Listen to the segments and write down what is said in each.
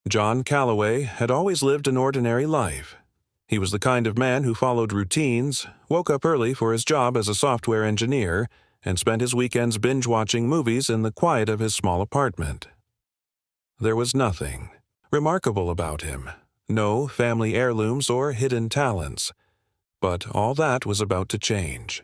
John Calloway had always lived an ordinary life. He was the kind of man who followed routines, woke up early for his job as a software engineer, and spent his weekends binge-watching movies in the quiet of his small apartment. There was nothing remarkable about him, no family heirlooms or hidden talents. But all that was about to change.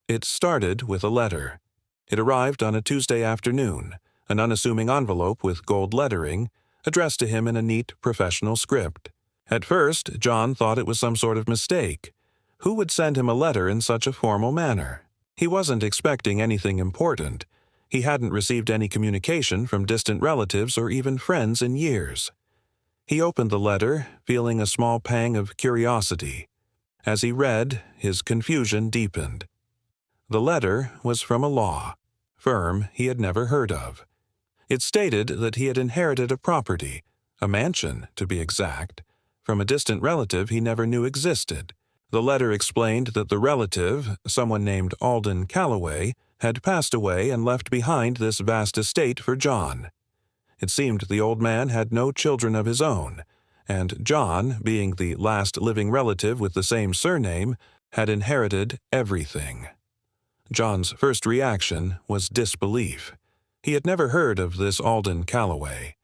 It started with a letter. It arrived on a Tuesday afternoon, an unassuming envelope with gold lettering, addressed to him in a neat professional script. At first, John thought it was some sort of mistake. Who would send him a letter in such a formal manner? He wasn't expecting anything important. He hadn't received any communication from distant relatives or even friends in years. He opened the letter, feeling a small pang of curiosity. As he read, his confusion deepened. The letter was from a law firm he had never heard of. It stated that he had inherited a property, a mansion to be exact, from a distant relative he never knew existed. The letter explained that the relative, someone named Alden Calloway, had passed away and left behind this vast estate for John. It seemed the old man had no children of his own, and John, being the last living relative with the same surname, had inherited everything. John's first reaction was disbelief. He had never heard of this Alden Calloway.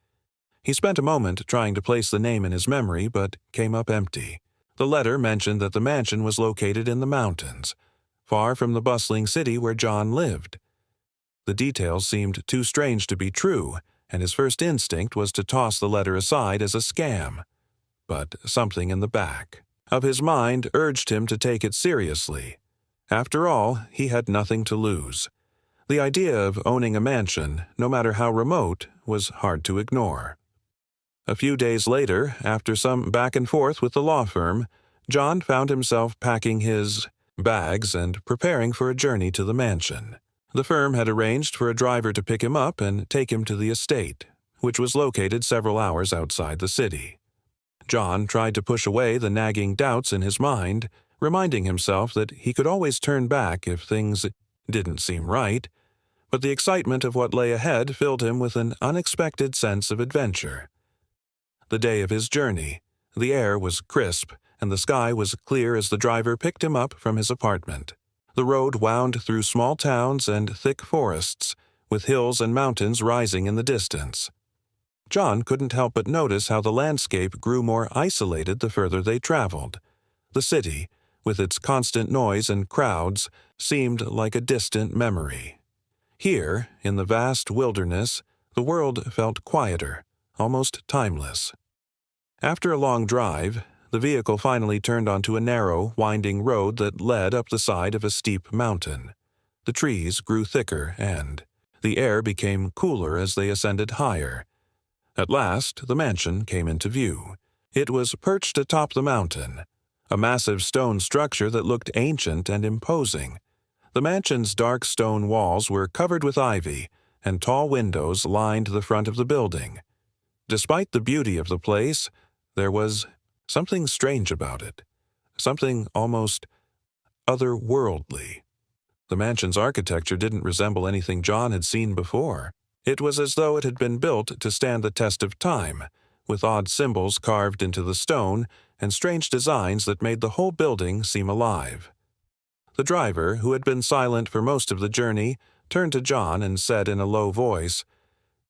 He spent a moment trying to place the name in his memory, but came up empty. The letter mentioned that the mansion was located in the mountains, far from the bustling city where John lived. The details seemed too strange to be true, and his first instinct was to toss the letter aside as a scam. But something in the back of his mind urged him to take it seriously. After all, he had nothing to lose. The idea of owning a mansion, no matter how remote, was hard to ignore. A few days later, after some back and forth with the law firm, John found himself packing his bags and preparing for a journey to the mansion. The firm had arranged for a driver to pick him up and take him to the estate, which was located several hours outside the city. John tried to push away the nagging doubts in his mind, reminding himself that he could always turn back if things didn't seem right, but the excitement of what lay ahead filled him with an unexpected sense of adventure. The day of his journey, the air was crisp and the sky was clear as the driver picked him up from his apartment. The road wound through small towns and thick forests, with hills and mountains rising in the distance. John couldn't help but notice how the landscape grew more isolated the further they traveled. The city, with its constant noise and crowds, seemed like a distant memory. Here, in the vast wilderness, the world felt quieter, almost timeless. After a long drive, the vehicle finally turned onto a narrow, winding road that led up the side of a steep mountain. The trees grew thicker and the air became cooler as they ascended higher. At last, the mansion came into view. It was perched atop the mountain, a massive stone structure that looked ancient and imposing. The mansion's dark stone walls were covered with ivy, and tall windows lined the front of the building. Despite the beauty of the place, there was something strange about it, something almost otherworldly. The mansion's architecture didn't resemble anything John had seen before. It was as though it had been built to stand the test of time, with odd symbols carved into the stone and strange designs that made the whole building seem alive. The driver, who had been silent for most of the journey, turned to John and said in a low voice,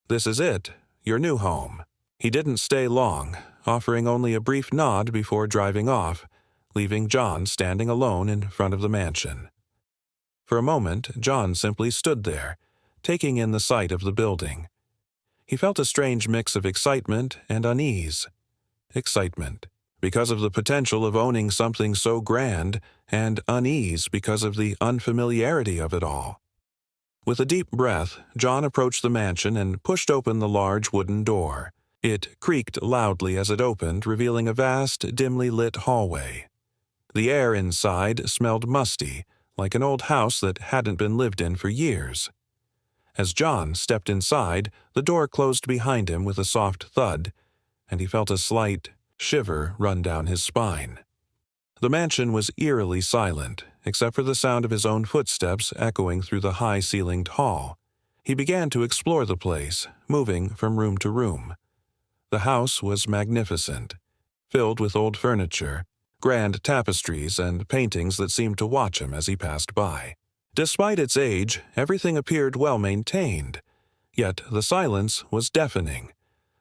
"This is it, your new home." He didn't stay long, offering only a brief nod before driving off, leaving John standing alone in front of the mansion. For a moment, John simply stood there, taking in the sight of the building. He felt a strange mix of excitement and unease. Excitement, because of the potential of owning something so grand, and unease because of the unfamiliarity of it all. With a deep breath, John approached the mansion and pushed open the large wooden door. It creaked loudly as it opened, revealing a vast, dimly lit hallway. The air inside smelled musty, like an old house that hadn't been lived in for years. As John stepped inside, the door closed behind him with a soft thud, and he felt a slight shiver run down his spine. The mansion was eerily silent, except for the sound of his own footsteps echoing through the high-ceilinged hall. He began to explore the place, moving from room to room. The house was magnificent, filled with old furniture, grand tapestries, and paintings that seemed to watch him as he passed by. Despite its age, everything appeared well maintained, yet the silence was deafening.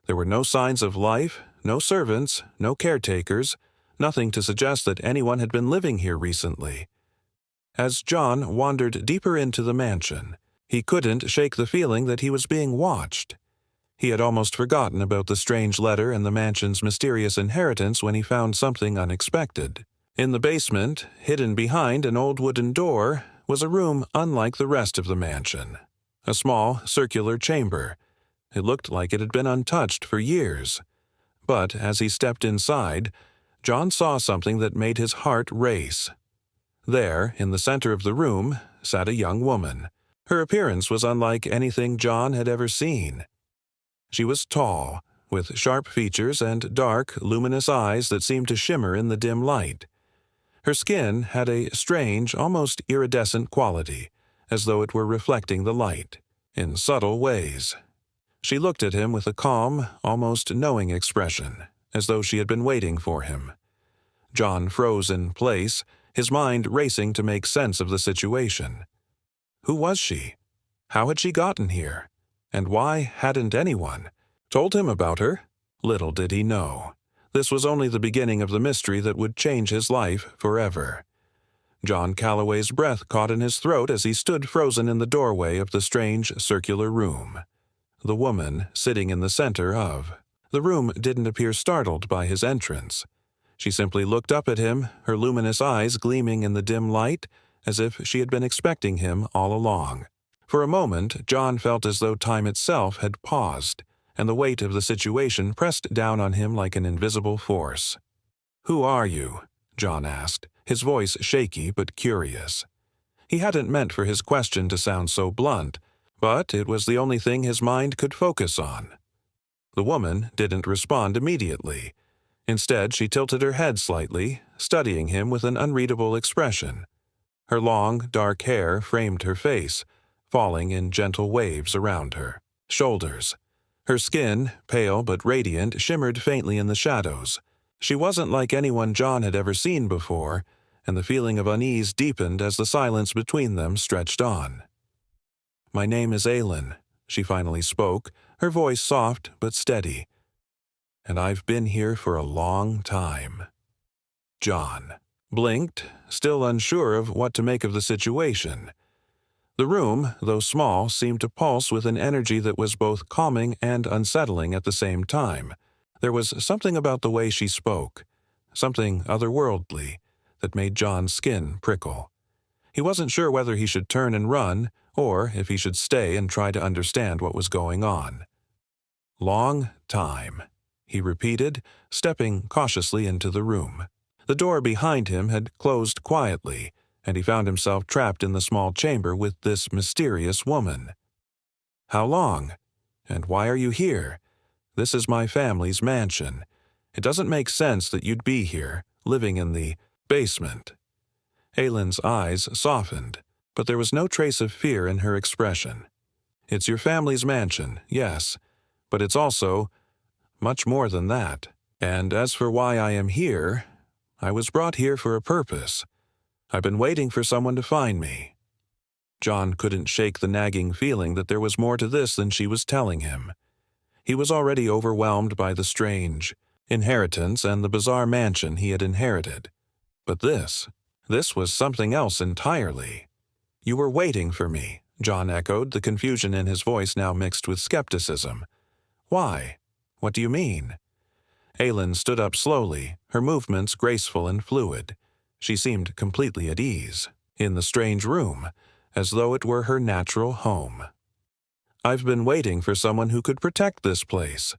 There were no signs of life, no servants, no caretakers, nothing to suggest that anyone had been living here recently. As John wandered deeper into the mansion, he couldn't shake the feeling that he was being watched. He had almost forgotten about the strange letter and the mansion's mysterious inheritance when he found something unexpected. In the basement, hidden behind an old wooden door, was a room unlike the rest of the mansion. A small, circular chamber. It looked like it had been untouched for years. But as he stepped inside, John saw something that made his heart race. There, in the center of the room, sat a young woman. Her appearance was unlike anything John had ever seen. She was tall, with sharp features and dark, luminous eyes that seemed to shimmer in the dim light. Her skin had a strange, almost iridescent quality, as though it were reflecting the light, in subtle ways. She looked at him with a calm, almost knowing expression, as though she had been waiting for him. John froze in place, his mind racing to make sense of the situation. Who was she? How had she gotten here? And why hadn't anyone told him about her? Little did he know. This was only the beginning of the mystery that would change his life forever. John Calloway's breath caught in his throat as he stood frozen in the doorway of the strange circular room. The woman sitting in the center of the room didn't appear startled by his entrance. She simply looked up at him, her luminous eyes gleaming in the dim light, as if she had been expecting him all along. For a moment, John felt as though time itself had paused, and the weight of the situation pressed down on him like an invisible force. "Who are you?" John asked, his voice shaky but curious. He hadn't meant for his question to sound so blunt, but it was the only thing his mind could focus on. The woman didn't respond immediately. Instead, she tilted her head slightly, studying him with an unreadable expression. Her long, dark hair framed her face, falling in gentle waves around her shoulders. Her skin, pale but radiant, shimmered faintly in the shadows. She wasn't like anyone John had ever seen before, and the feeling of unease deepened as the silence between them stretched on. "My name is Aylin," she finally spoke, her voice soft but steady. "And I've been here for a long time." John blinked, still unsure of what to make of the situation. The room, though small, seemed to pulse with an energy that was both calming and unsettling at the same time. There was something about the way she spoke, something otherworldly, that made John's skin prickle. He wasn't sure whether he should turn and run, or if he should stay and try to understand what was going on. "Long time," he repeated, stepping cautiously into the room. The door behind him had closed quietly, and he found himself trapped in the small chamber with this mysterious woman. "How long? And why are you here? This is my family's mansion. It doesn't make sense that you'd be here, living in the basement." Aylin's eyes softened, but there was no trace of fear in her expression. "It's your family's mansion, yes, but it's also much more than that. And as for why I am here, I was brought here for a purpose. I've been waiting for someone to find me." John couldn't shake the nagging feeling that there was more to this than she was telling him. He was already overwhelmed by the strange inheritance and the bizarre mansion he had inherited. But this was something else entirely. "You were waiting for me," John echoed, the confusion in his voice now mixed with skepticism. "Why? What do you mean?" Aylin stood up slowly, her movements graceful and fluid. She seemed completely at ease, in the strange room, as though it were her natural home. "I've been waiting for someone who could protect this place,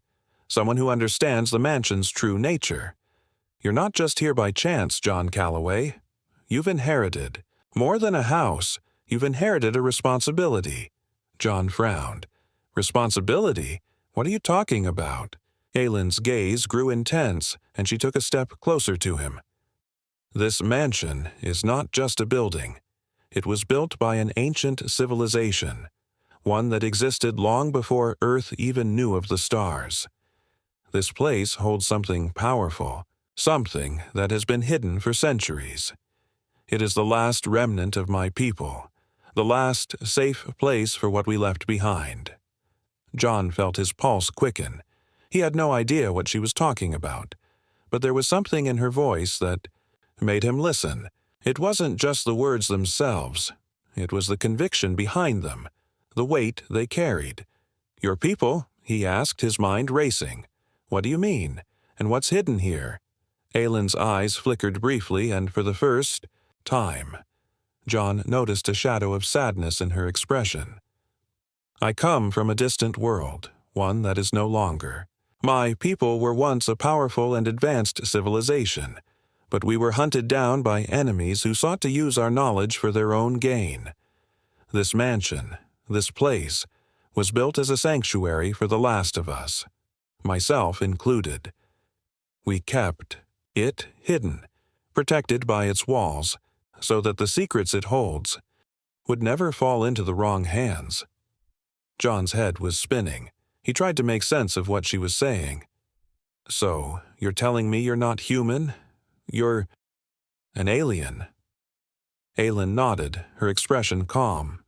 someone who understands the mansion's true nature. You're not just here by chance, John Calloway. You've inherited more than a house. You've inherited a responsibility." John frowned. "Responsibility? What are you talking about?" Aylin's gaze grew intense, and she took a step closer to him. "This mansion is not just a building. It was built by an ancient civilization, one that existed long before Earth even knew of the stars. This place holds something powerful, something that has been hidden for centuries. It is the last remnant of my people, the last safe place for what we left behind. John felt his pulse quicken. He had no idea what she was talking about, but there was something in her voice that made him listen. It wasn't just the words themselves. It was the conviction behind them, the weight they carried. "Your people?" he asked, his mind racing. "What do you mean? And what's hidden here?" Aylin's eyes flickered briefly, and for the first time, John noticed a shadow of sadness in her expression. "I come from a distant world, one that is no longer. My people were once a powerful and advanced civilization, but we were hunted down by enemies who sought to use our knowledge for their own gain. This mansion, this place, was built as a sanctuary for the last of us, myself included. We kept it hidden, protected by its walls, so that the secrets it holds would never fall into the wrong hands." John's head was spinning. He tried to make sense of what she was saying. "So, you're telling me you're not human? You're an alien?" Aylin nodded, her expression calm.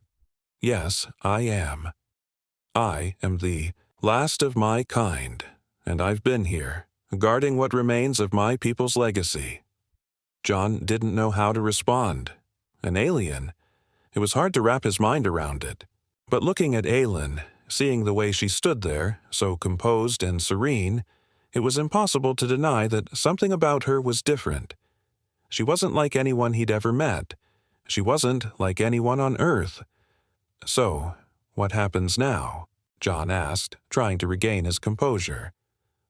"Yes, I am. I am the last of my kind, and I've been here, guarding what remains of my people's legacy." John didn't know how to respond. An alien? It was hard to wrap his mind around it. But looking at Aylin, seeing the way she stood there, so composed and serene, it was impossible to deny that something about her was different. She wasn't like anyone he'd ever met. She wasn't like anyone on Earth. "So, what happens now?" John asked, trying to regain his composure.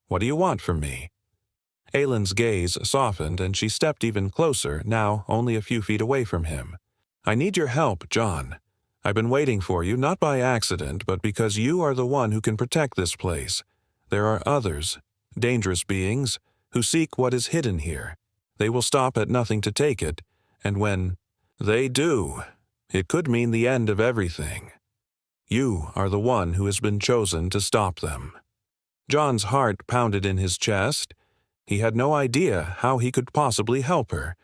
"What do you want from me?" Aylin's gaze softened, and she stepped even closer, now only a few feet away from him. "I need your help, John. I've been waiting for you, not by accident, but because you are the one who can protect this place. There are others, dangerous beings, who seek what is hidden here. They will stop at nothing to take it, and when they do, it could mean the end of everything. You are the one who has been chosen to stop them." John's heart pounded in his chest. He had no idea how he could possibly help her.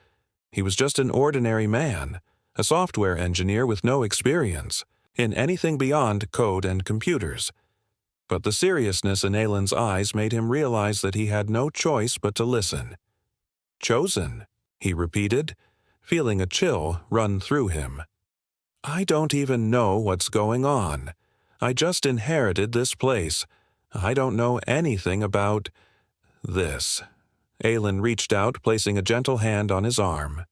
He was just an ordinary man, a software engineer with no experience in anything beyond code and computers. But the seriousness in Aylin's eyes made him realize that he had no choice but to listen. "Chosen," he repeated, feeling a chill run through him. "I don't even know what's going on. I just inherited this place. I don't know anything about this." Aylin reached out, placing a gentle hand on his arm.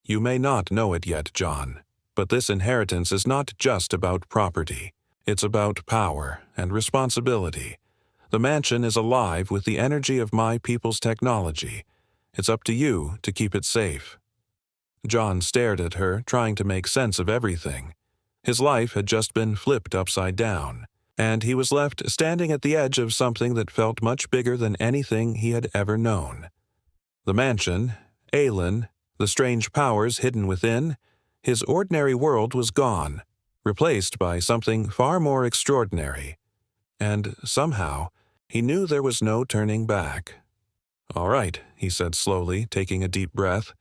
"You may not know it yet, John, but this inheritance is not just about property. It's about power and responsibility. The mansion is alive with the energy of my people's technology. It's up to you to keep it safe." John stared at her, trying to make sense of everything. His life had just been flipped upside down, and he was left standing at the edge of something that felt much bigger than anything he had ever known. The mansion, Aylin, the strange powers hidden within, his ordinary world was gone, replaced by something far more extraordinary. And somehow, he knew there was no turning back. "All right," he said slowly, taking a deep breath.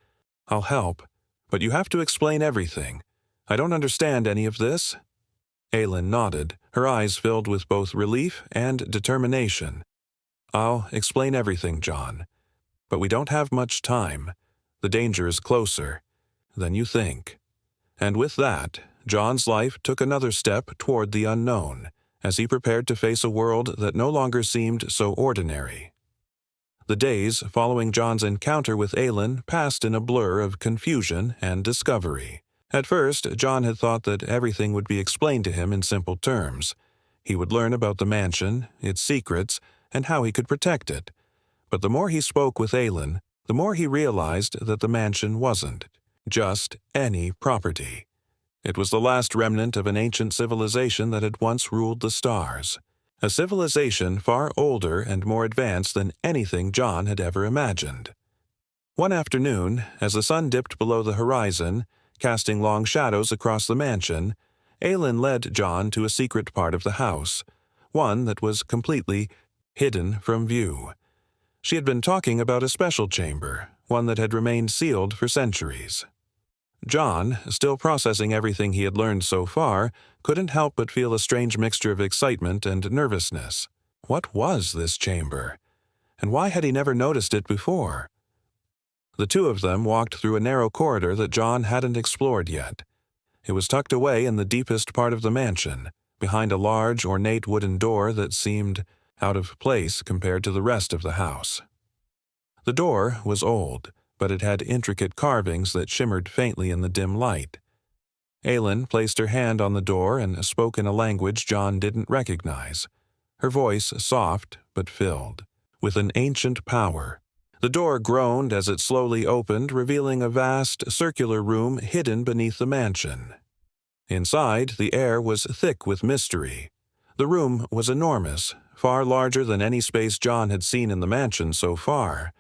"I'll help, but you have to explain everything. I don't understand any of this." Aylin nodded, her eyes filled with both relief and determination. "I'll explain everything, John. But we don't have much time. The danger is closer than you think." And with that, John's life took another step toward the unknown, as he prepared to face a world that no longer seemed so ordinary. The days following John's encounter with Aylin passed in a blur of confusion and discovery. At first, John had thought that everything would be explained to him in simple terms. He would learn about the mansion, its secrets, and how he could protect it. But the more he spoke with Aylin, the more he realized that the mansion wasn't just any property. It was the last remnant of an ancient civilization that had once ruled the stars. A civilization far older and more advanced than anything John had ever imagined. One afternoon, as the sun dipped below the horizon, casting long shadows across the mansion, Aylin led John to a secret part of the house, one that was completely hidden from view. She had been talking about a special chamber, one that had remained sealed for centuries. John, still processing everything he had learned so far, couldn't help but feel a strange mixture of excitement and nervousness. What was this chamber? And why had he never noticed it before? The two of them walked through a narrow corridor that John hadn't explored yet. It was tucked away in the deepest part of the mansion, behind a large, ornate wooden door that seemed out of place compared to the rest of the house. The door was old, but it had intricate carvings that shimmered faintly in the dim light. Aylin placed her hand on the door and spoke in a language John didn't recognize, her voice soft but filled with an ancient power. The door groaned as it slowly opened, revealing a vast, circular room hidden beneath the mansion. Inside, the air was thick with mystery. The room was enormous, far larger than any space John had seen in the mansion so far.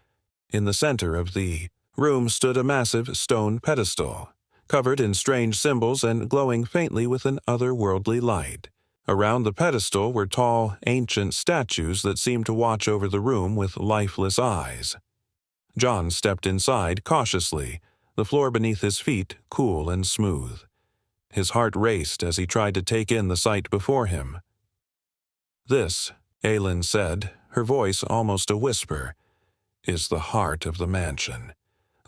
In the center of the room stood a massive stone pedestal, covered in strange symbols and glowing faintly with an otherworldly light. Around the pedestal were tall, ancient statues that seemed to watch over the room with lifeless eyes. John stepped inside cautiously, the floor beneath his feet cool and smooth. His heart raced as he tried to take in the sight before him. "This," Aylin said, her voice almost a whisper, "is the heart of the mansion.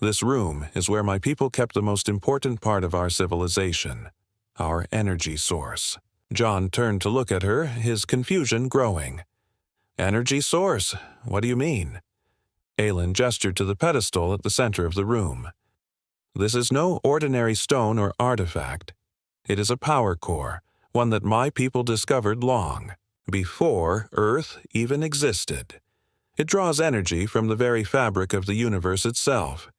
This room is where my people kept the most important part of our civilization, our energy source." John turned to look at her, his confusion growing. "Energy source? What do you mean?" Aylin gestured to the pedestal at the center of the room. "This is no ordinary stone or artifact. It is a power core, one that my people discovered long before Earth even existed. It draws energy from the very fabric of the universe itself.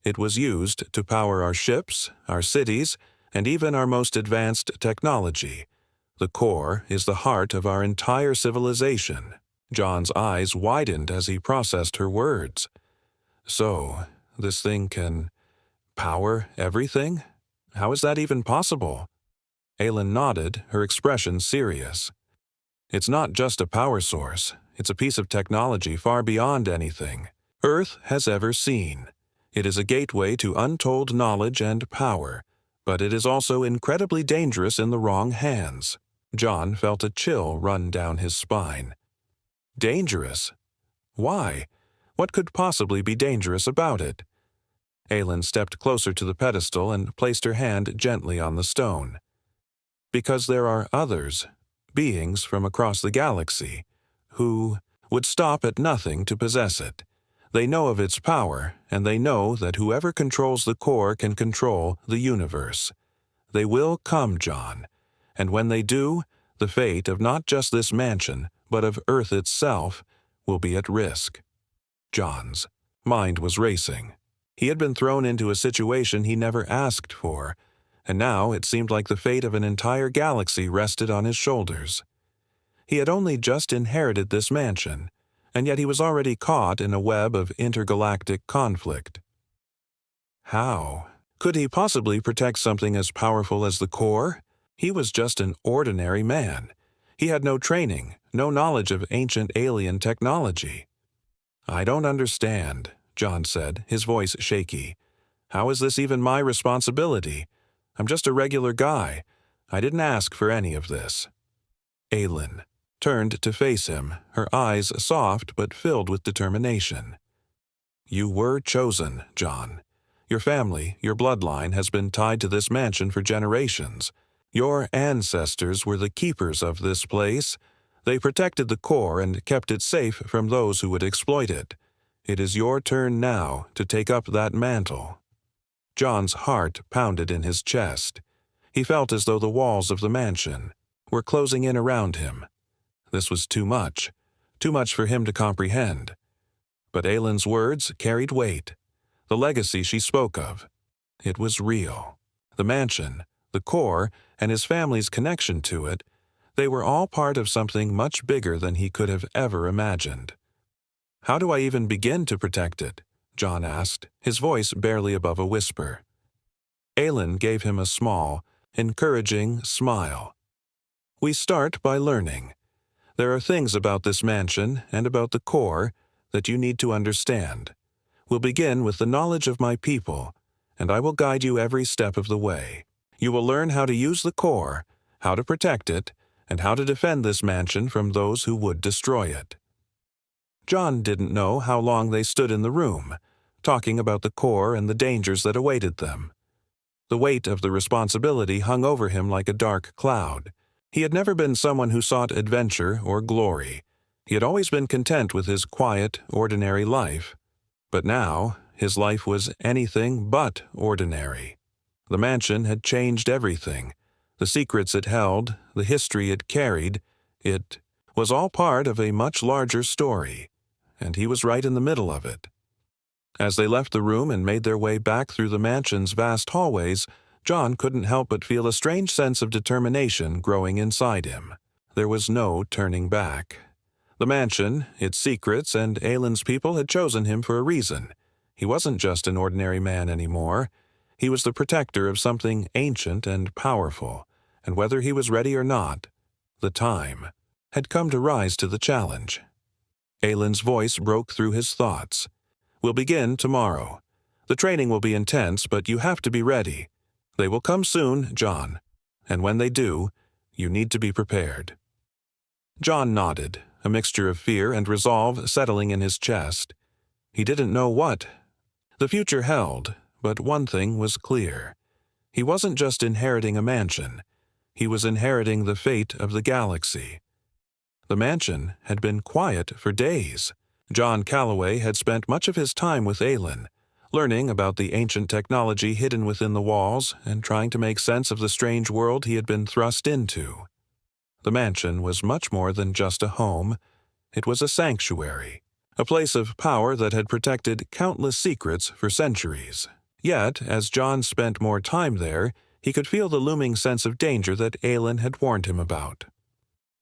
It was used to power our ships, our cities, and even our most advanced technology. The core is the heart of our entire civilization." John's eyes widened as he processed her words. "So, this thing can power everything? How is that even possible?" Aylin nodded, her expression serious. "It's not just a power source. It's a piece of technology far beyond anything Earth has ever seen. It is a gateway to untold knowledge and power, but it is also incredibly dangerous in the wrong hands." John felt a chill run down his spine. "Dangerous? Why? What could possibly be dangerous about it?" Aylin stepped closer to the pedestal and placed her hand gently on the stone. "Because there are others, beings from across the galaxy, who would stop at nothing to possess it. They know of its power, and they know that whoever controls the core can control the universe. They will come, John, and when they do, the fate of not just this mansion, but of Earth itself, will be at risk." John's mind was racing. He had been thrown into a situation he never asked for, and now it seemed like the fate of an entire galaxy rested on his shoulders. He had only just inherited this mansion, and yet he was already caught in a web of intergalactic conflict. How could he possibly protect something as powerful as the core? He was just an ordinary man. He had no training, no knowledge of ancient alien technology. "I don't understand," John said, his voice shaky. "How is this even my responsibility? I'm just a regular guy. I didn't ask for any of this." Aylin turned to face him, her eyes soft but filled with determination. "You were chosen, John. Your family, your bloodline, has been tied to this mansion for generations. Your ancestors were the keepers of this place. They protected the core and kept it safe from those who would exploit it. It is your turn now to take up that mantle." John's heart pounded in his chest. He felt as though the walls of the mansion were closing in around him. This was too much for him to comprehend. But Aylin's words carried weight. The legacy she spoke of, it was real. The mansion, the core, and his family's connection to it, they were all part of something much bigger than he could have ever imagined. "How do I even begin to protect it?" John asked, his voice barely above a whisper. Aylin gave him a small, encouraging smile. "We start by learning. There are things about this mansion and about the core that you need to understand. We'll begin with the knowledge of my people, and I will guide you every step of the way. You will learn how to use the core, how to protect it, and how to defend this mansion from those who would destroy it." John didn't know how long they stood in the room, talking about the core and the dangers that awaited them. The weight of the responsibility hung over him like a dark cloud. He had never been someone who sought adventure or glory. He had always been content with his quiet, ordinary life. But now, his life was anything but ordinary. The mansion had changed everything. The secrets it held, the history it carried, it was all part of a much larger story, and he was right in the middle of it. As they left the room and made their way back through the mansion's vast hallways, John couldn't help but feel a strange sense of determination growing inside him. There was no turning back. The mansion, its secrets, and Aylin's people had chosen him for a reason. He wasn't just an ordinary man anymore. He was the protector of something ancient and powerful, and whether he was ready or not, the time had come to rise to the challenge. Aylin's voice broke through his thoughts. "We'll begin tomorrow. The training will be intense, but you have to be ready. They will come soon, John, and when they do, you need to be prepared." John nodded, a mixture of fear and resolve settling in his chest. He didn't know what the future held, but one thing was clear. He wasn't just inheriting a mansion. He was inheriting the fate of the galaxy. The mansion had been quiet for days. John Calloway had spent much of his time with Aylin, learning about the ancient technology hidden within the walls and trying to make sense of the strange world he had been thrust into. The mansion was much more than just a home. It was a sanctuary, a place of power that had protected countless secrets for centuries. Yet, as John spent more time there, he could feel the looming sense of danger that Aylin had warned him about.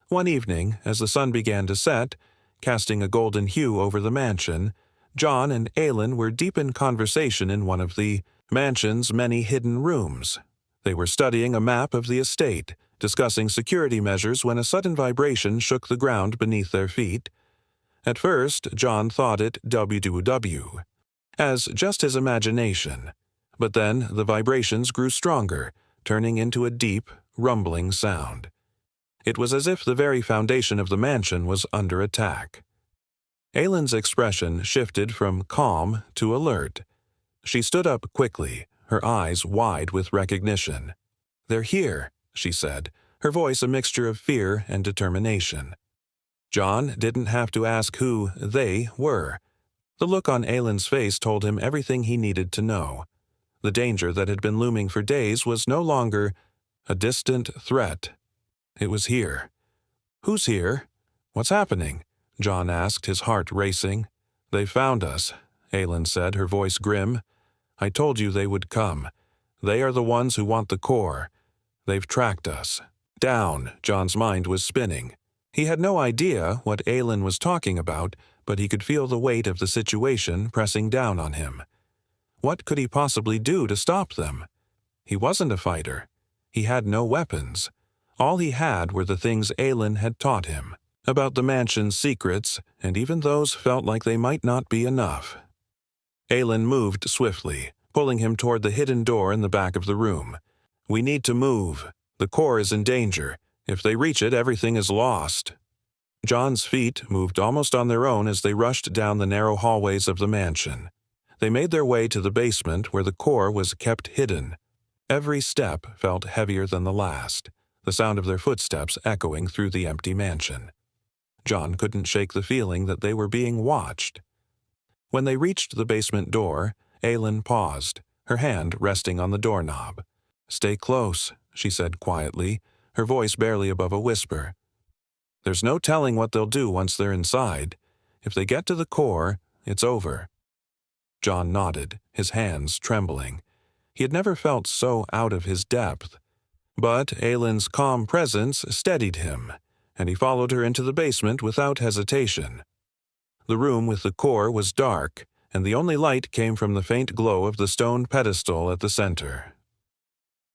One evening, as the sun began to set, casting a golden hue over the mansion, John and Aylin were deep in conversation in one of the mansion's many hidden rooms. They were studying a map of the estate, discussing security measures when a sudden vibration shook the ground beneath their feet. At first, John thought it WWW, as just his imagination, but then the vibrations grew stronger, turning into a deep, rumbling sound. It was as if the very foundation of the mansion was under attack. Aylin's expression shifted from calm to alert. She stood up quickly, her eyes wide with recognition. "They're here," she said, her voice a mixture of fear and determination. John didn't have to ask who they were. The look on Aylin's face told him everything he needed to know. The danger that had been looming for days was no longer a distant threat. It was here. "Who's here? What's happening?" John asked, his heart racing. "They found us," Aylin said, her voice grim. "I told you they would come. They are the ones who want the core. They've tracked us." Down, John's mind was spinning. He had no idea what Aylin was talking about, but he could feel the weight of the situation pressing down on him. What could he possibly do to stop them? He wasn't a fighter. He had no weapons. All he had were the things Aylin had taught him, about the mansion's secrets, and even those felt like they might not be enough. Aylin moved swiftly, pulling him toward the hidden door in the back of the room. "We need to move. The core is in danger. If they reach it, everything is lost." John's feet moved almost on their own as they rushed down the narrow hallways of the mansion. They made their way to the basement where the core was kept hidden. Every step felt heavier than the last, the sound of their footsteps echoing through the empty mansion. John couldn't shake the feeling that they were being watched. When they reached the basement door, Aylin paused, her hand resting on the doorknob. "Stay close," she said quietly, her voice barely above a whisper. "There's no telling what they'll do once they're inside. If they get to the core, it's over." John nodded, his hands trembling. He had never felt so out of his depth. But Aylin's calm presence steadied him, and he followed her into the basement without hesitation. The room with the core was dark, and the only light came from the faint glow of the stone pedestal at the center.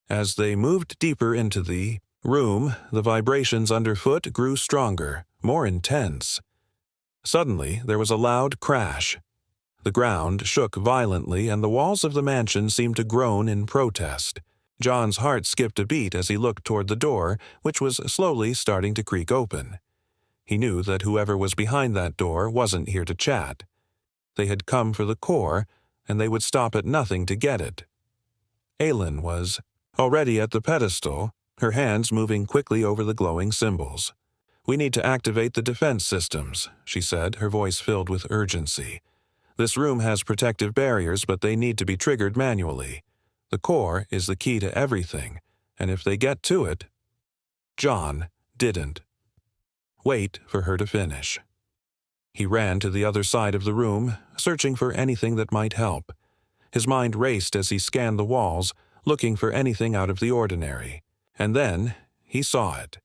As they moved deeper into the room, the vibrations underfoot grew stronger, more intense. Suddenly, there was a loud crash. The ground shook violently, and the walls of the mansion seemed to groan in protest. John's heart skipped a beat as he looked toward the door, which was slowly starting to creak open. He knew that whoever was behind that door wasn't here to chat. They had come for the core, and they would stop at nothing to get it. Aylin was already at the pedestal, her hands moving quickly over the glowing symbols. "We need to activate the defense systems," she said, her voice filled with urgency. "This room has protective barriers, but they need to be triggered manually. The core is the key to everything, and if they get to it—" John didn't wait for her to finish. He ran to the other side of the room, searching for anything that might help. His mind raced as he scanned the walls, looking for anything out of the ordinary. And then he saw it.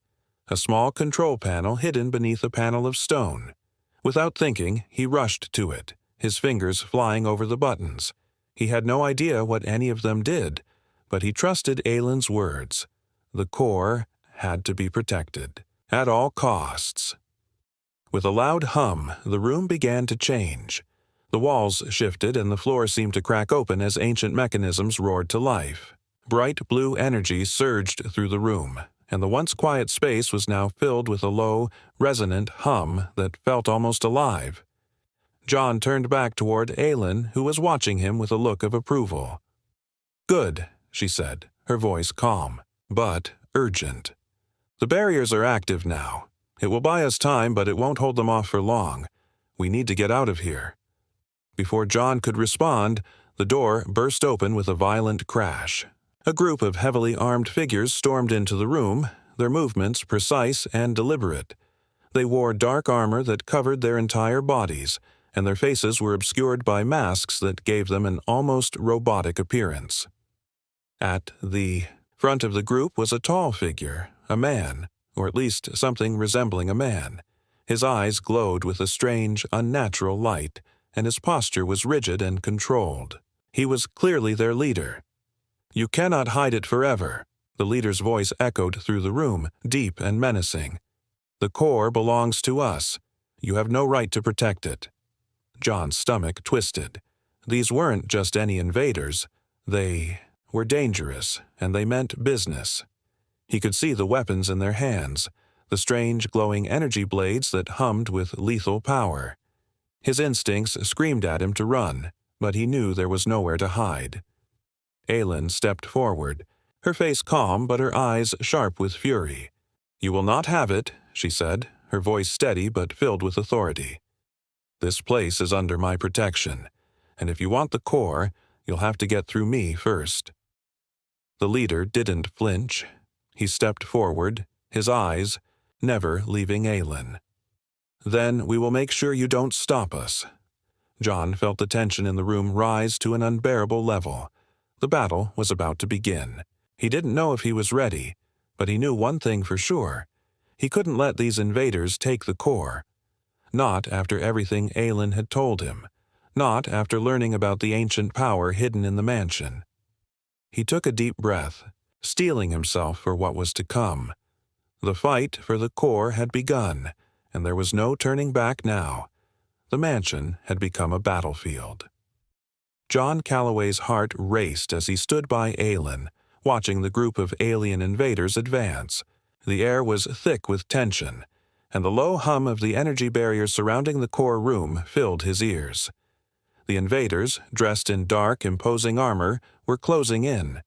A small control panel hidden beneath a panel of stone. Without thinking, he rushed to it, his fingers flying over the buttons. He had no idea what any of them did, but he trusted Aylin's words. The core had to be protected, at all costs. With a loud hum, the room began to change. The walls shifted and the floor seemed to crack open as ancient mechanisms roared to life. Bright blue energy surged through the room, and the once quiet space was now filled with a low, resonant hum that felt almost alive. John turned back toward Aylin, who was watching him with a look of approval. "Good," she said, her voice calm, but urgent. "The barriers are active now. It will buy us time, but it won't hold them off for long. We need to get out of here." Before John could respond, the door burst open with a violent crash. A group of heavily armed figures stormed into the room, their movements precise and deliberate. They wore dark armor that covered their entire bodies, and their faces were obscured by masks that gave them an almost robotic appearance. At the front of the group was a tall figure, a man, or at least something resembling a man. His eyes glowed with a strange, unnatural light, and his posture was rigid and controlled. He was clearly their leader. "You cannot hide it forever," the leader's voice echoed through the room, deep and menacing. "The core belongs to us. You have no right to protect it." John's stomach twisted. These weren't just any invaders. They were dangerous, and they meant business. He could see the weapons in their hands, the strange glowing energy blades that hummed with lethal power. His instincts screamed at him to run, but he knew there was nowhere to hide. Aylin stepped forward, her face calm but her eyes sharp with fury. "You will not have it," she said, her voice steady but filled with authority. "This place is under my protection, and if you want the core, you'll have to get through me first." The leader didn't flinch. He stepped forward, his eyes never leaving Aylin. "Then we will make sure you don't stop us." John felt the tension in the room rise to an unbearable level. The battle was about to begin. He didn't know if he was ready, but he knew one thing for sure. He couldn't let these invaders take the core. Not after everything Aylin had told him. Not after learning about the ancient power hidden in the mansion. He took a deep breath, steeling himself for what was to come. The fight for the core had begun, and there was no turning back now. The mansion had become a battlefield. John Calloway's heart raced as he stood by Aylin, watching the group of alien invaders advance. The air was thick with tension, and the low hum of the energy barrier surrounding the core room filled his ears. The invaders, dressed in dark, imposing armor, were closing in.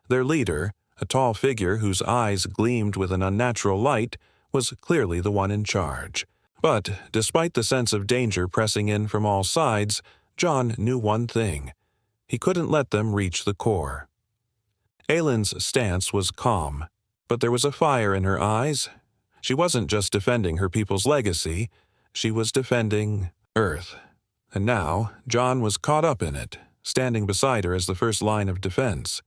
Their leader, a tall figure whose eyes gleamed with an unnatural light, was clearly the one in charge. But, despite the sense of danger pressing in from all sides, John knew one thing. He couldn't let them reach the core. Aylin's stance was calm, but there was a fire in her eyes. She wasn't just defending her people's legacy, she was defending Earth. And now, John was caught up in it, standing beside her as the first line of defense.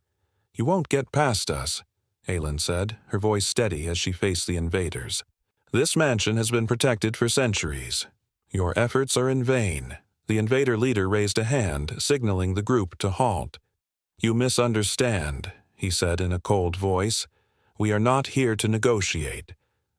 "You won't get past us," Aylin said, her voice steady as she faced the invaders. "This mansion has been protected for centuries. Your efforts are in vain." The invader leader raised a hand, signaling the group to halt. "You misunderstand," he said in a cold voice. "We are not here to negotiate.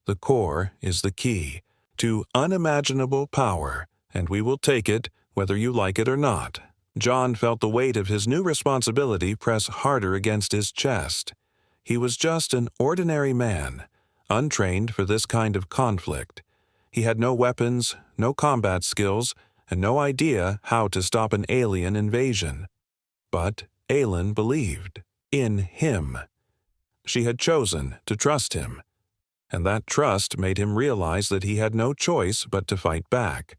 The core is the key. to unimaginable power, and we will take it, whether you like it or not. John felt the weight of his new responsibility press harder against his chest. He was just an ordinary man, untrained for this kind of conflict. He had no weapons, no combat skills, and no idea how to stop an alien invasion. But Aylin believed in him. She had chosen to trust him, and that trust made him realize that he had no choice but to fight back.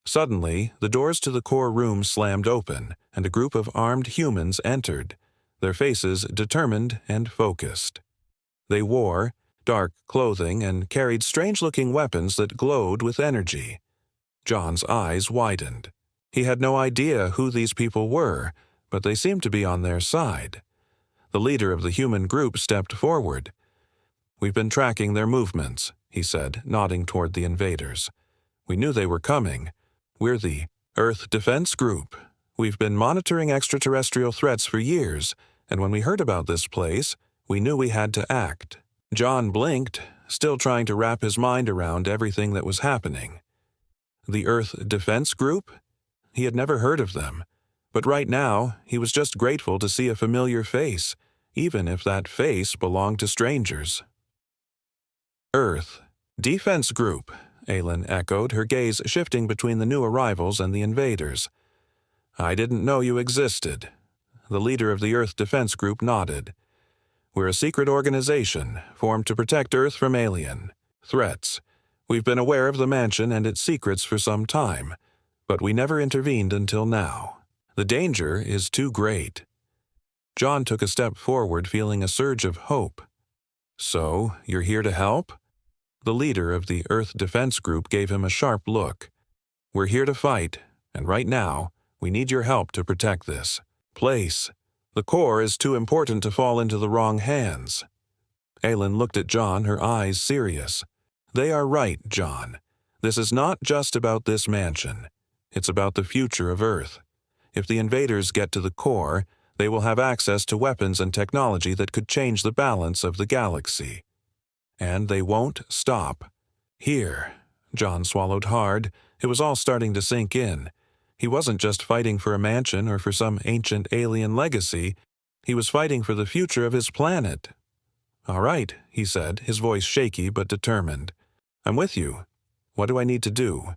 Suddenly, the doors to the core room slammed open, and a group of armed humans entered, their faces determined and focused. They wore dark clothing and carried strange-looking weapons that glowed with energy. John's eyes widened. He had no idea who these people were, but they seemed to be on their side. The leader of the human group stepped forward. "We've been tracking their movements," he said, nodding toward the invaders. "We knew they were coming. We're the Earth Defense Group. We've been monitoring extraterrestrial threats for years, and when we heard about this place, we knew we had to act." John blinked, still trying to wrap his mind around everything that was happening. The Earth Defense Group? He had never heard of them, but right now he was just grateful to see a familiar face, even if that face belonged to strangers. "Earth Defense Group," Aylin echoed, her gaze shifting between the new arrivals and the invaders. "I didn't know you existed." The leader of the Earth Defense Group nodded. "We're a secret organization formed to protect Earth from alien threats. We've been aware of the mansion and its secrets for some time, but we never intervened until now. The danger is too great." John took a step forward, feeling a surge of hope. "So, you're here to help?" The leader of the Earth Defense Group gave him a sharp look. "We're here to fight, and right now, we need your help to protect this place. The core is too important to fall into the wrong hands." Aylin looked at John, her eyes serious. "They are right, John. This is not just about this mansion. It's about the future of Earth. If the invaders get to the core, they will have access to weapons and technology that could change the balance of the galaxy. And they won't stop. Here." John swallowed hard. It was all starting to sink in. He wasn't just fighting for a mansion or for some ancient alien legacy. He was fighting for the future of his planet. "All right," he said, his voice shaky but determined. "I'm with you. What do I need to do?"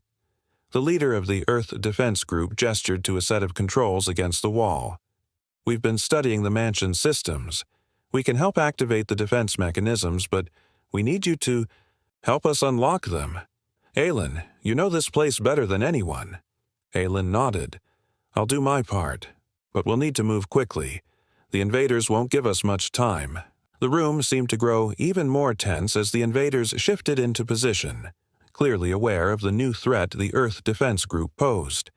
The leader of the Earth Defense Group gestured to a set of controls against the wall. "We've been studying the mansion's systems. We can help activate the defense mechanisms, but we need you to help us unlock them. Aylin, you know this place better than anyone." Aylin nodded. "I'll do my part, but we'll need to move quickly. The invaders won't give us much time." The room seemed to grow even more tense as the invaders shifted into position, clearly aware of the new threat the Earth Defense Group posed.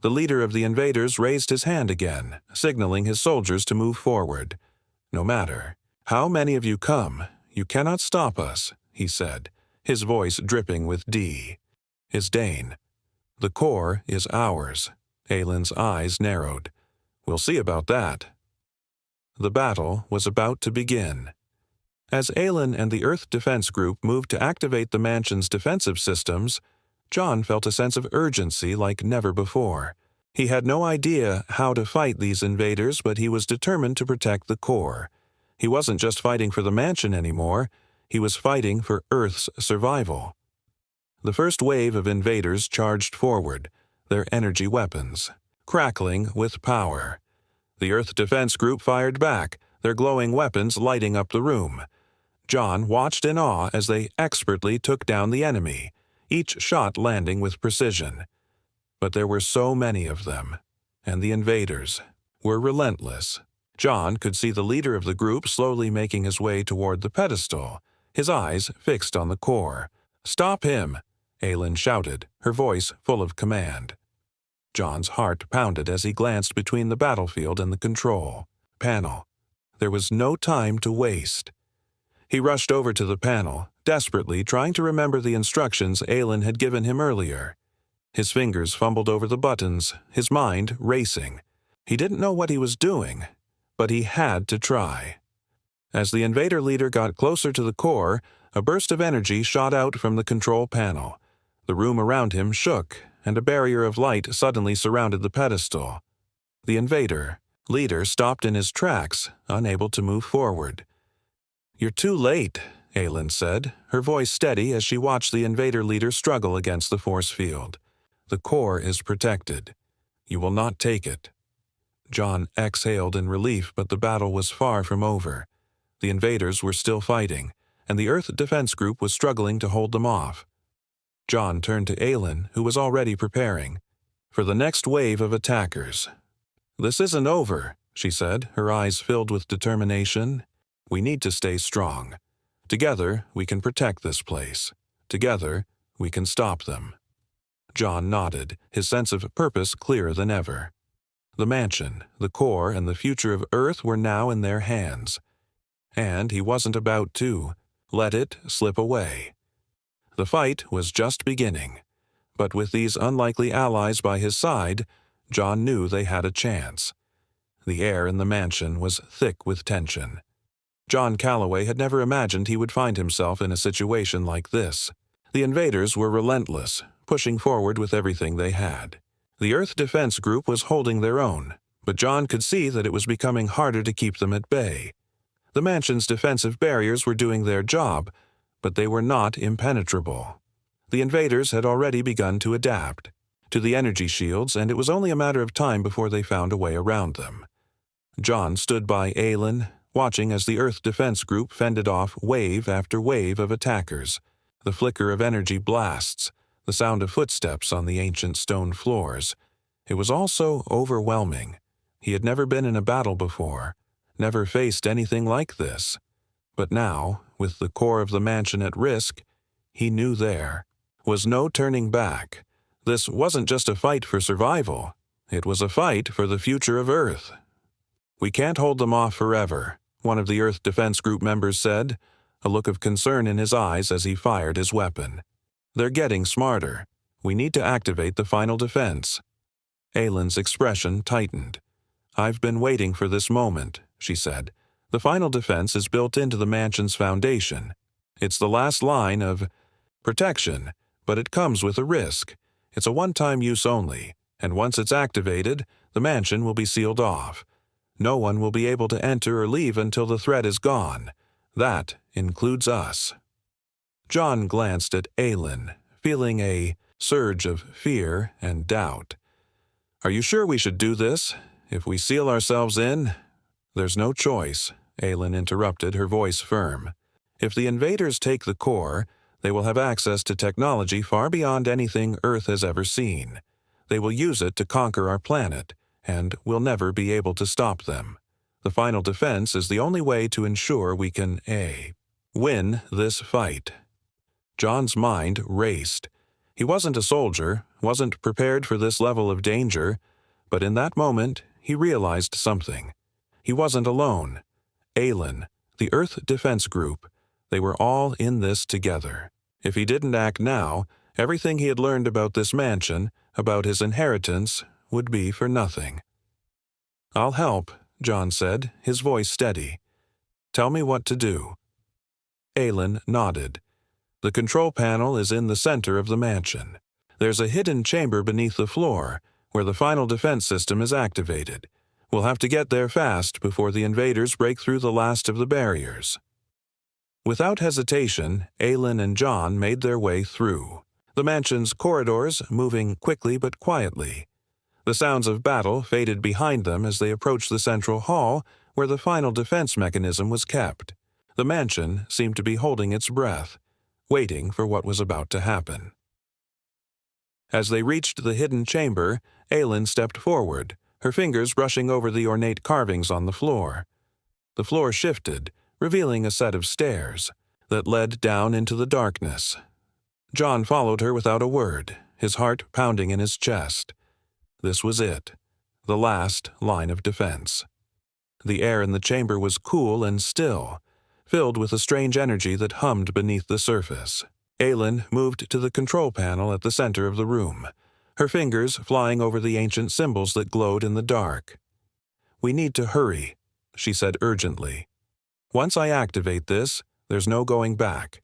The leader of the invaders raised his hand again, signaling his soldiers to move forward. "No matter how many of you come, you cannot stop us," he said, his voice dripping with disdain. "The core is ours." Aylin's eyes narrowed. "We'll see about that." The battle was about to begin. As Aylin and the Earth Defense Group moved to activate the mansion's defensive systems, John felt a sense of urgency like never before. He had no idea how to fight these invaders, but he was determined to protect the core. He wasn't just fighting for the mansion anymore, he was fighting for Earth's survival. The first wave of invaders charged forward, their energy weapons crackling with power. The Earth Defense Group fired back, their glowing weapons lighting up the room. John watched in awe as they expertly took down the enemy, each shot landing with precision. But there were so many of them, and the invaders were relentless. John could see the leader of the group slowly making his way toward the pedestal, his eyes fixed on the core. "Stop him!" Aylin shouted, her voice full of command. John's heart pounded as he glanced between the battlefield and the control panel. There was no time to waste. He rushed over to the panel, desperately trying to remember the instructions Aylin had given him earlier. His fingers fumbled over the buttons, his mind racing. He didn't know what he was doing, but he had to try. As the invader leader got closer to the core, a burst of energy shot out from the control panel. The room around him shook, and a barrier of light suddenly surrounded the pedestal. The invader leader stopped in his tracks, unable to move forward. "You're too late," Aelin said, her voice steady as she watched the invader leader struggle against the force field. "The core is protected. You will not take it." John exhaled in relief, but the battle was far from over. The invaders were still fighting, and the Earth Defense Group was struggling to hold them off. John turned to Aelin, who was already preparing for the next wave of attackers. "This isn't over," she said, her eyes filled with determination. "We need to stay strong. Together, we can protect this place. Together, we can stop them." John nodded, his sense of purpose clearer than ever. The mansion, the core, and the future of Earth were now in their hands. And he wasn't about to let it slip away. The fight was just beginning, but with these unlikely allies by his side, John knew they had a chance. The air in the mansion was thick with tension. John Calloway had never imagined he would find himself in a situation like this. The invaders were relentless, pushing forward with everything they had. The Earth Defense Group was holding their own, but John could see that it was becoming harder to keep them at bay. The mansion's defensive barriers were doing their job, but they were not impenetrable. The invaders had already begun to adapt to the energy shields, and it was only a matter of time before they found a way around them. John stood by Aelin, watching as the Earth Defense Group fended off wave after wave of attackers. The flicker of energy blasts, the sound of footsteps on the ancient stone floors. It was all so overwhelming. He had never been in a battle before, never faced anything like this. But now, with the core of the mansion at risk, he knew there was no turning back. This wasn't just a fight for survival. It was a fight for the future of Earth. "We can't hold them off forever," one of the Earth Defense Group members said, a look of concern in his eyes as he fired his weapon. "They're getting smarter. We need to activate the final defense." Aelin's expression tightened. "I've been waiting for this moment," she said. "The final defense is built into the mansion's foundation. It's the last line of protection, but it comes with a risk. It's a one-time use only, and once it's activated, the mansion will be sealed off. No one will be able to enter or leave until the threat is gone. That includes us." John glanced at Aelin, feeling a surge of fear and doubt. "Are you sure we should do this? If we seal ourselves in—" "There's no choice," Aelin interrupted, her voice firm. "If the invaders take the core, they will have access to technology far beyond anything Earth has ever seen. They will use it to conquer our planet, and we'll never be able to stop them. The final defense is the only way to ensure we can win this fight." John's mind raced. He wasn't a soldier, wasn't prepared for this level of danger, but in that moment, he realized something. He wasn't alone. Aelin, the Earth Defense Group, they were all in this together. If he didn't act now, everything he had learned about this mansion, about his inheritance, would be for nothing. "I'll help," John said, his voice steady. "Tell me what to do." Aelin nodded. "The control panel is in the center of the mansion. There's a hidden chamber beneath the floor, where the final defense system is activated. We'll have to get there fast before the invaders break through the last of the barriers." Without hesitation, Aelin and John made their way through the mansion's corridors, moving quickly but quietly. The sounds of battle faded behind them as they approached the central hall, where the final defense mechanism was kept. The mansion seemed to be holding its breath, waiting for what was about to happen. As they reached the hidden chamber, Aelin stepped forward, her fingers brushing over the ornate carvings on the floor. The floor shifted, revealing a set of stairs that led down into the darkness. John followed her without a word, his heart pounding in his chest. This was it, the last line of defense. The air in the chamber was cool and still, filled with a strange energy that hummed beneath the surface. Aelin moved to the control panel at the center of the room, her fingers flying over the ancient symbols that glowed in the dark. "We need to hurry," she said urgently. "Once I activate this, there's no going back.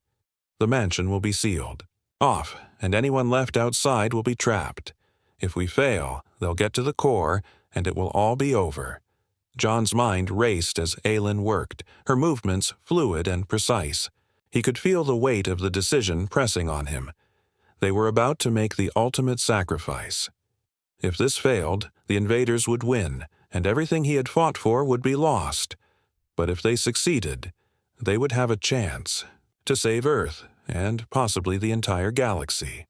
The mansion will be sealed. Off, and anyone left outside will be trapped. If we fail, they'll get to the core, and it will all be over. John's mind raced as Aylin worked, her movements fluid and precise. He could feel the weight of the decision pressing on him. They were about to make the ultimate sacrifice. If this failed, the invaders would win, and everything he had fought for would be lost. But if they succeeded, they would have a chance to save Earth and possibly the entire galaxy.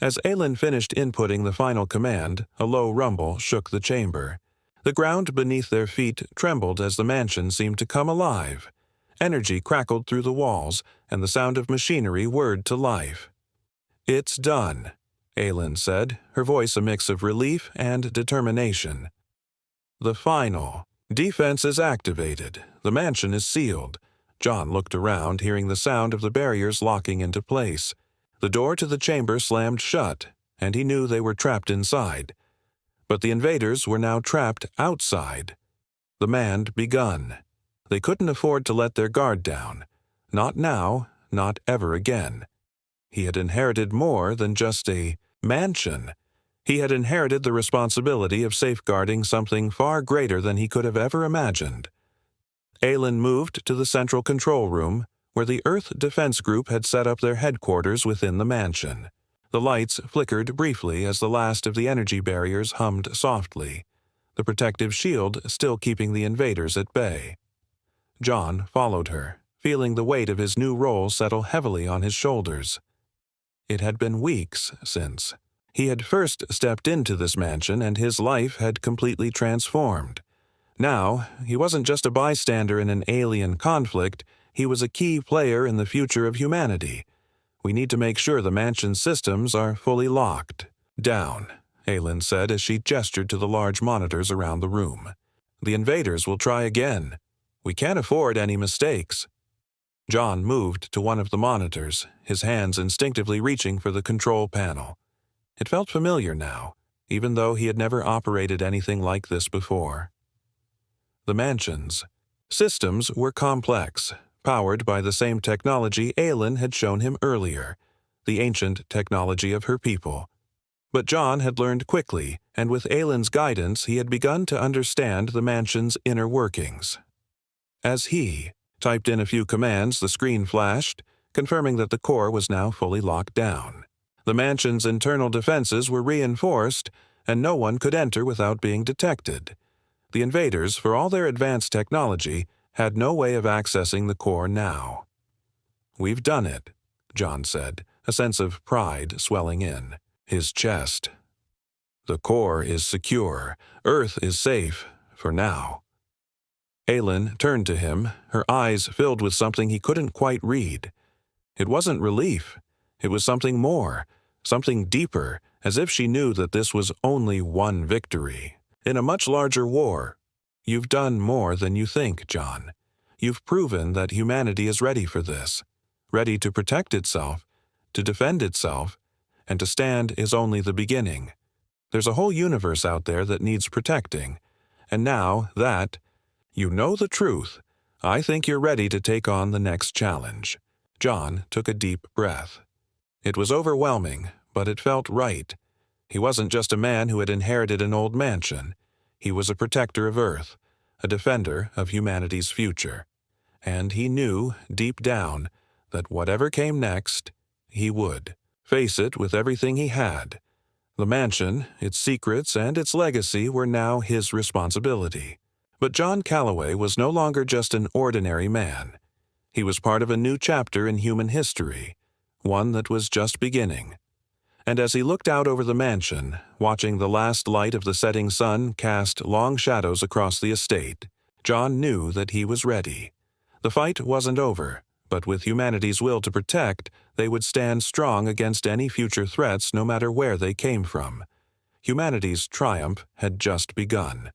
As Aylin finished inputting the final command, a low rumble shook the chamber. The ground beneath their feet trembled as the mansion seemed to come alive. Energy crackled through the walls, and the sound of machinery whirred to life. "It's done," Aylin said, her voice a mix of relief and determination. "The final. Defense is activated. The mansion is sealed." John looked around, hearing the sound of the barriers locking into place. The door to the chamber slammed shut, and he knew they were trapped inside. But the invaders were now trapped outside. The mand begun. They couldn't afford to let their guard down. Not now, not ever again. He had inherited more than just a mansion. He had inherited the responsibility of safeguarding something far greater than he could have ever imagined. Aylin moved to the central control room, where the Earth Defense Group had set up their headquarters within the mansion. The lights flickered briefly as the last of the energy barriers hummed softly, the protective shield still keeping the invaders at bay. John followed her, feeling the weight of his new role settle heavily on his shoulders. It had been weeks since he had first stepped into this mansion, and his life had completely transformed. Now, he wasn't just a bystander in an alien conflict, he was a key player in the future of humanity. "We need to make sure the mansion's systems are fully locked down," Aylin said as she gestured to the large monitors around the room. "The invaders will try again. We can't afford any mistakes." John moved to one of the monitors, his hands instinctively reaching for the control panel. It felt familiar now, even though he had never operated anything like this before. The mansion's systems were complex, powered by the same technology Aylin had shown him earlier, the ancient technology of her people. But John had learned quickly, and with Aylin's guidance he had begun to understand the mansion's inner workings. As he typed in a few commands, the screen flashed, confirming that the core was now fully locked down. The mansion's internal defenses were reinforced, and no one could enter without being detected. The invaders, for all their advanced technology, had no way of accessing the core now. "We've done it," John said, a sense of pride swelling in his chest. "The core is secure. Earth is safe, for now." Aylin turned to him, her eyes filled with something he couldn't quite read. It wasn't relief. It was something more, something deeper, as if she knew that this was only one victory in a much larger war. "You've done more than you think, John. You've proven that humanity is ready for this, ready to protect itself, to defend itself, and to stand is only the beginning. There's a whole universe out there that needs protecting, and now that you know the truth, I think you're ready to take on the next challenge." John took a deep breath. It was overwhelming, but it felt right. He wasn't just a man who had inherited an old mansion. He was a protector of Earth, a defender of humanity's future. And he knew, deep down, that whatever came next, he would face it with everything he had. The mansion, its secrets, and its legacy were now his responsibility. But John Calloway was no longer just an ordinary man. He was part of a new chapter in human history, one that was just beginning. And as he looked out over the mansion, watching the last light of the setting sun cast long shadows across the estate, John knew that he was ready. The fight wasn't over, but with humanity's will to protect, they would stand strong against any future threats no matter where they came from. Humanity's triumph had just begun.